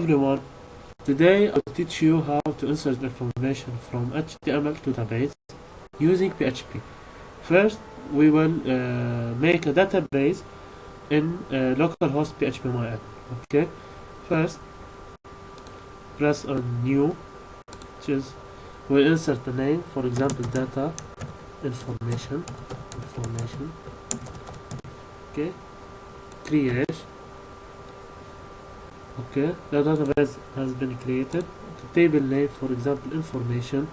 everyone, today I'll teach you how to insert information from HTML to database using PHP. First, we will make a database in localhost PHP MyAdmin. Okay. First, press on new, which is we'll insert the name, for example, data information. Okay. Create. Okay, the database has been created. The table name, for example, information.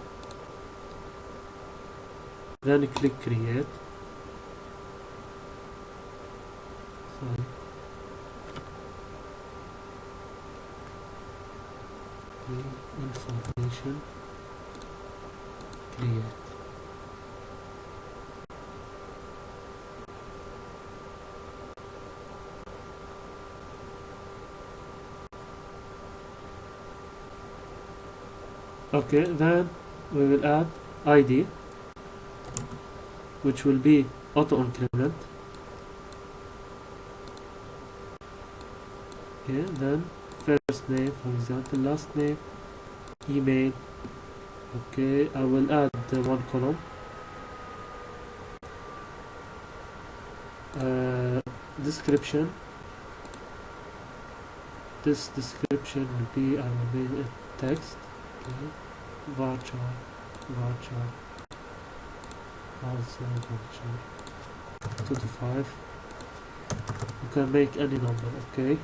Then click create. Sorry. Information. Create. Okay, then we will add ID, which will be auto increment. Okay, then first name, for example, last name, email. Okay, I will add one column. Description. This description will be, I will make it text. Okay. Varchar, also varchar 2 to 5. You can make any number, okay?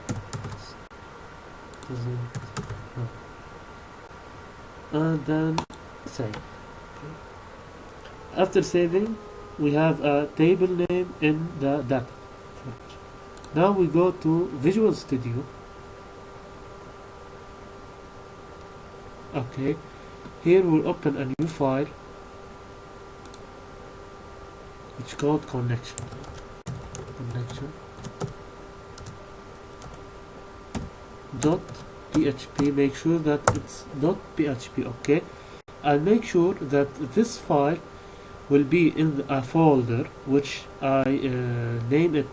Doesn't, no. And then save. Okay. After saving, we have a table name in the data. Now we go to Visual Studio. Okay, here we'll open a new file which is called connection. Dot PHP. Make sure that it's dot PHP. Okay, and make sure that this file will be in a folder which I name it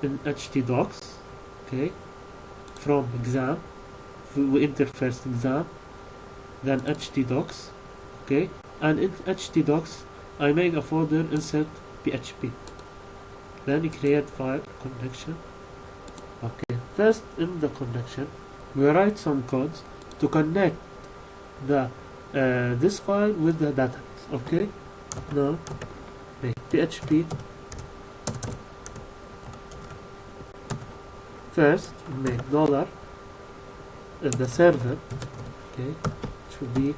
in htdocs. Okay. From exam, we enter first exam, then htdocs, okay, and in htdocs I make a folder insert PHP, then create file connection. Okay, first in the connection we write some codes to connect the this file with the database. Okay, now make PHP. First, we make dollar the server, okay, should be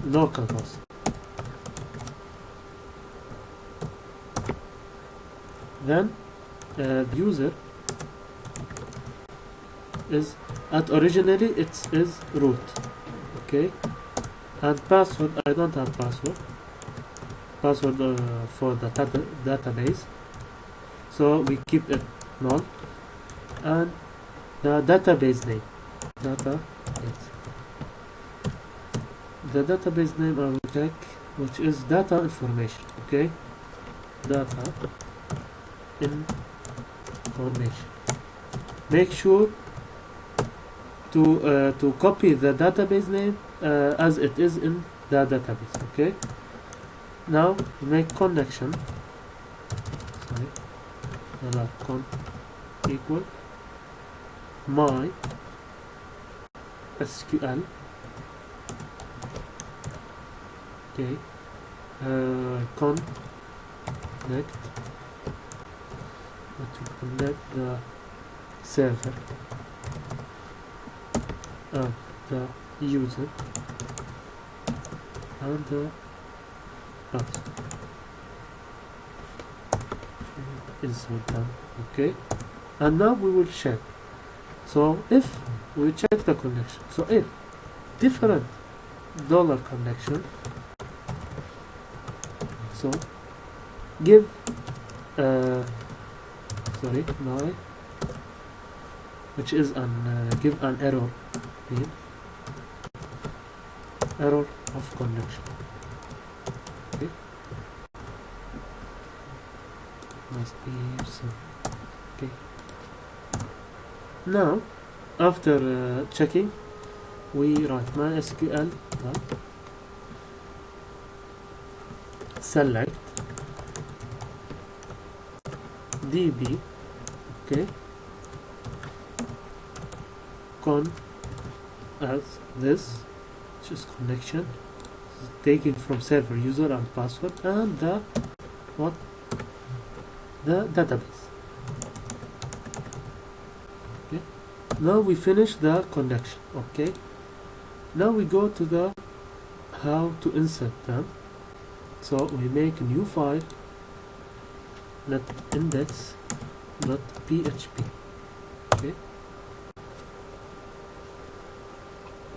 localhost. Then the user is originally it is root, okay, and password, I don't have password for the database, so we keep it null. And the database name, the database name I will take, which is data information. Okay, data information. Make sure to copy the database name as it is in the database. Okay, now make connection. Sorry, con equal my SQL. Okay, connect the server and the user and the insert them. Okay, and now we will check. So if we check the connection, so if different dollar connection, so give my, which is an give an error, error of connection. Okay, must be here. So okay, Now after checking, we write MySQL select db, okay, con as this, which is connection taken from server user and password, and the database. Okay, now we finish the connection. Okay, now we go to the how to insert them. So we make a new file, let index.php.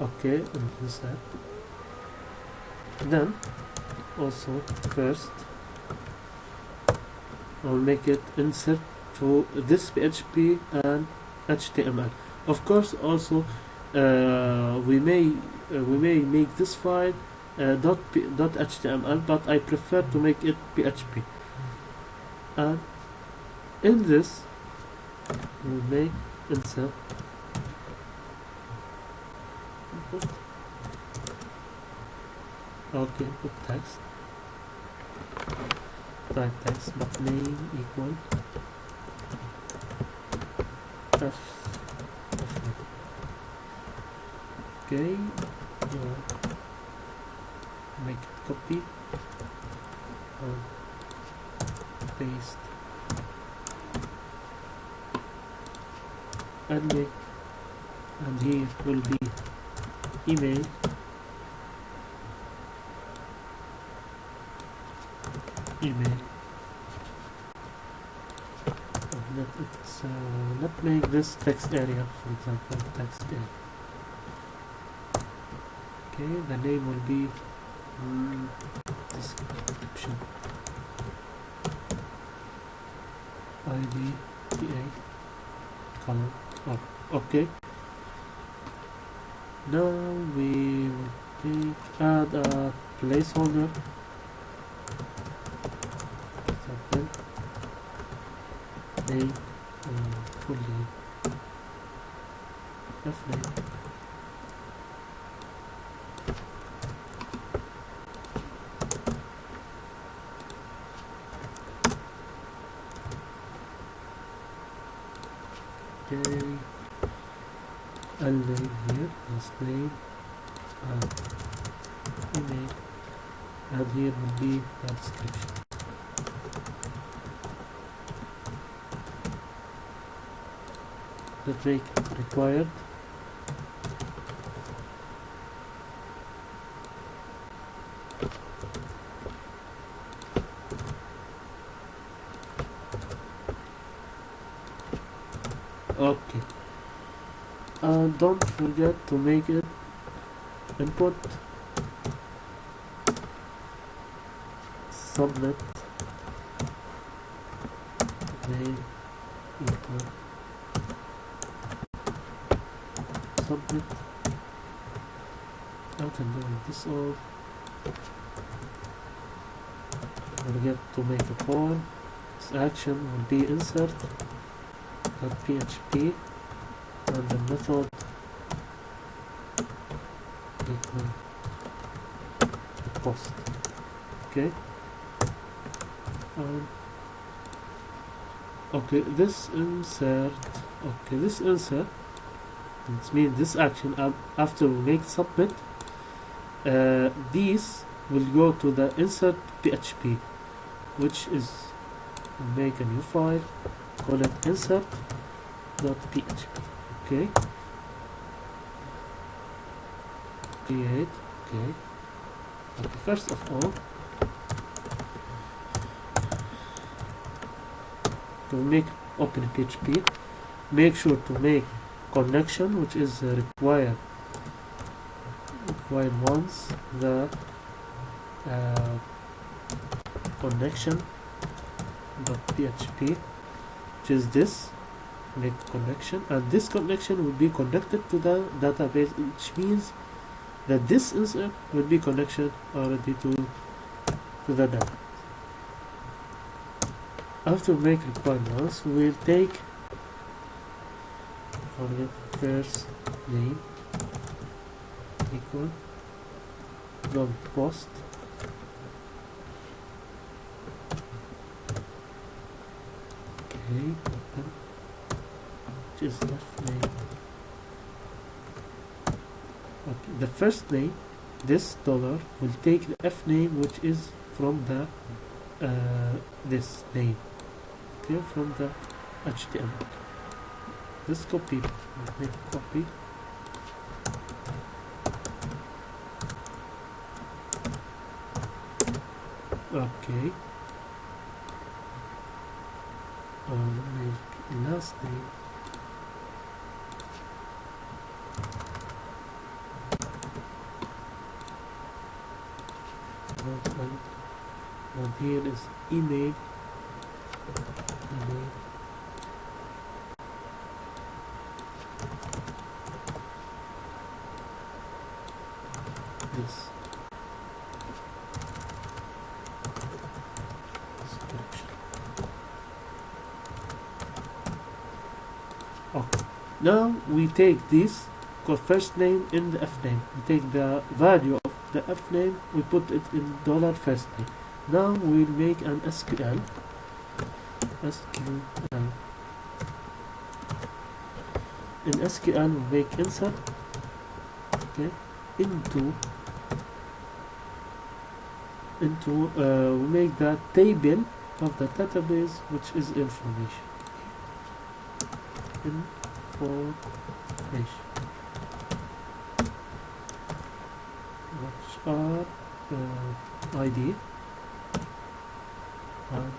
okay, and insert. Then also first I'll make it insert to this PHP and HTML. Of course, also we may make this file .html, but I prefer to make it PHP. And in this, we make insert input. Okay, put text. Type text, but name equal f. Okay, make it copy and paste and here will be email, let's make this text area, for example, text area. Okay, the name will be description, ID, TA, color. Okay, now we will add a placeholder, example name, full name, name. Okay, and name here, last name, and email, and here will be the description. Let's make required. Okay, don't forget to make it input submit name equal submit. I can do this all. Forget to make a form. This action will be insert .php and the method equal post. Okay, okay, this insert, it means this action after we make submit, these will go to the insert PHP, which is make a new file, call it insert.php. okay, create. Okay, first of all, to make open PHP, make sure to make connection, which is required once the connection.php, which is this, make connection, and this connection will be connected to the database, which means that this insert will be connection already to the database. After make required once, we'll take target first name equal dot post okay, open, which is left name. Okay, the first name, this dollar will take the f name which is from the this name, okay, from the HTML. This copy, make a copy. Okay. Make last name. And here is email. Email. This. Description. Okay. Now we take this first name in the f name. We take the value of the f name, we put it in dollar first name. Now we'll make an SQL. In SQL we make insert, okay, into we make the table of the database which is information. Information. Which are ID and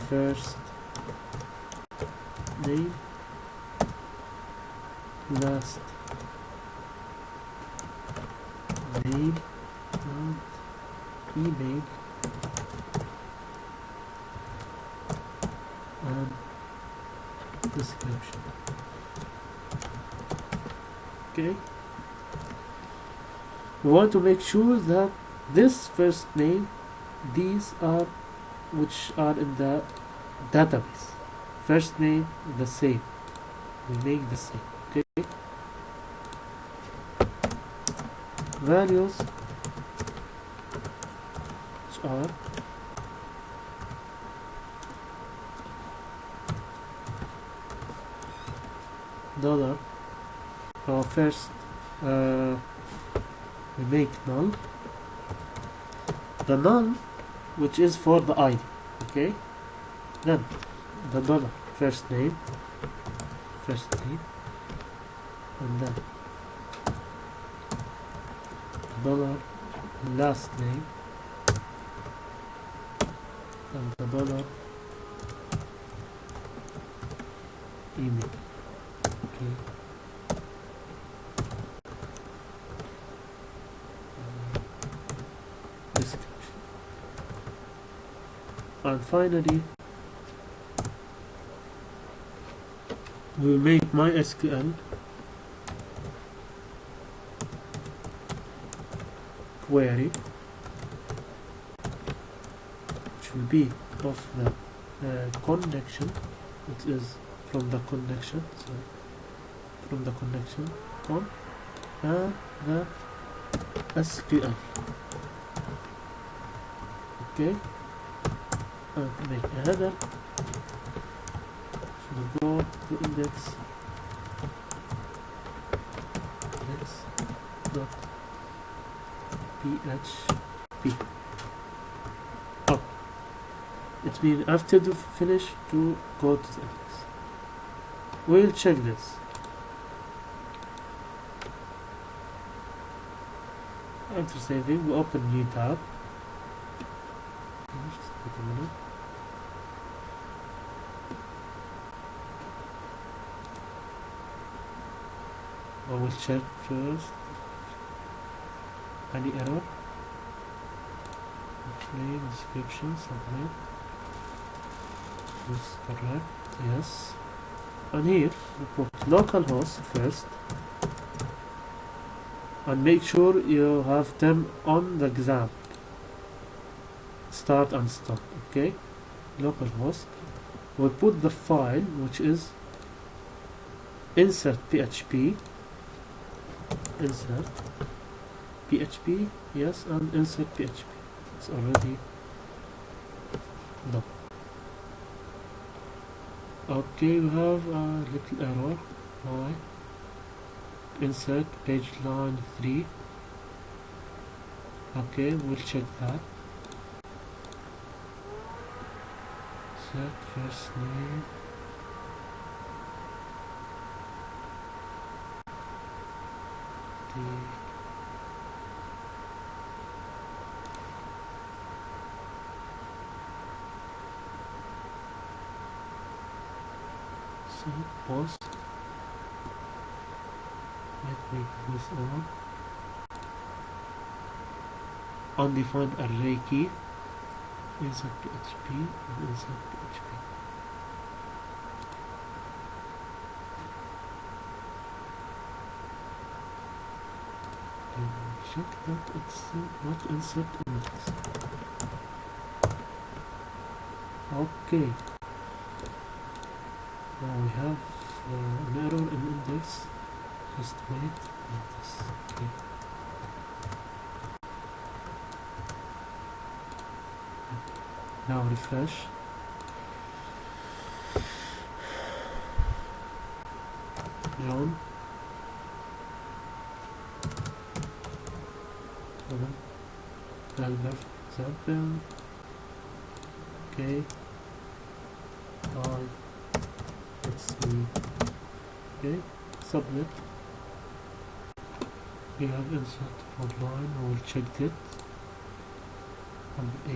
first name, last name, and email, and description. Okay. We want to make sure that this first name, these are which are in the database. First name the same. We make the same. Okay. Values which are dollar. Our first we make null. The null which is for the ID, okay, then the dollar first name, and then the dollar last name, and the dollar email, okay. Description. And finally we'll make MySQL query which will be of the connection, which is from the connection, on the SQL. Okay, and make a header. Should go to index dot php. Oh, it means after you finish to go to the index. We'll check this. After saving, we open new tab. Just wait a minute. I will check first. Any error? Name, description, submit. Is correct? Yes. And here we put localhost first, and make sure you have them on the exam. Start and stop. Okay. Localhost. We'll put the file which is insert PHP, insert PHP, yes, and insert PHP. It's already done. Okay, we have a little error. Why? Insert page line 3. Okay, we'll check that. Set first name. Set post. Let me put this on. Undefined array key. Insert PHP and insert PHP. Check that it's not insert index. Okay. Now we have an error in index. Just wait. This. Okay. Now refresh. John. Left example. Okay. Let's see. Okay. Submit. We have insert for line. We'll check it. Number 8.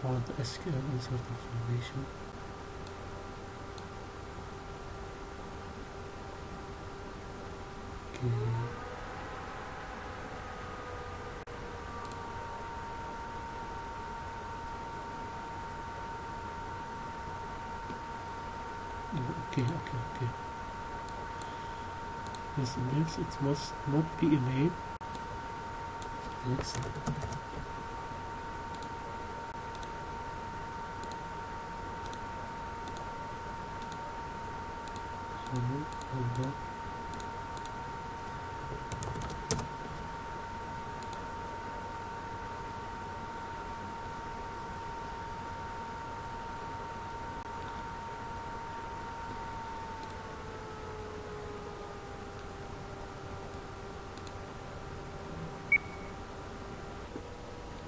Want SQL insert information. Okay. This index, it must not be a main. Let's see.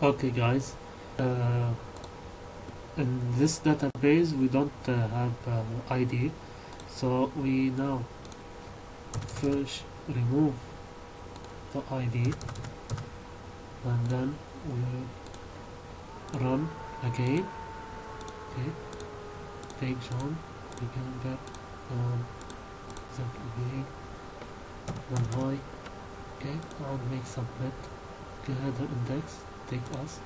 Okay guys, in this database we don't have ID, so we now first remove the ID and then we run again. Okay, take John, begin back example being run high. Okay, I'll make submit. Okay, header index. Take us,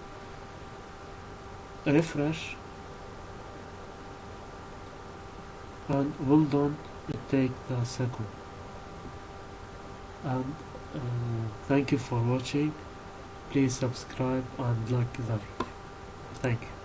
refresh, and well done. It take the second. And thank you for watching. Please subscribe and like the video. Thank you.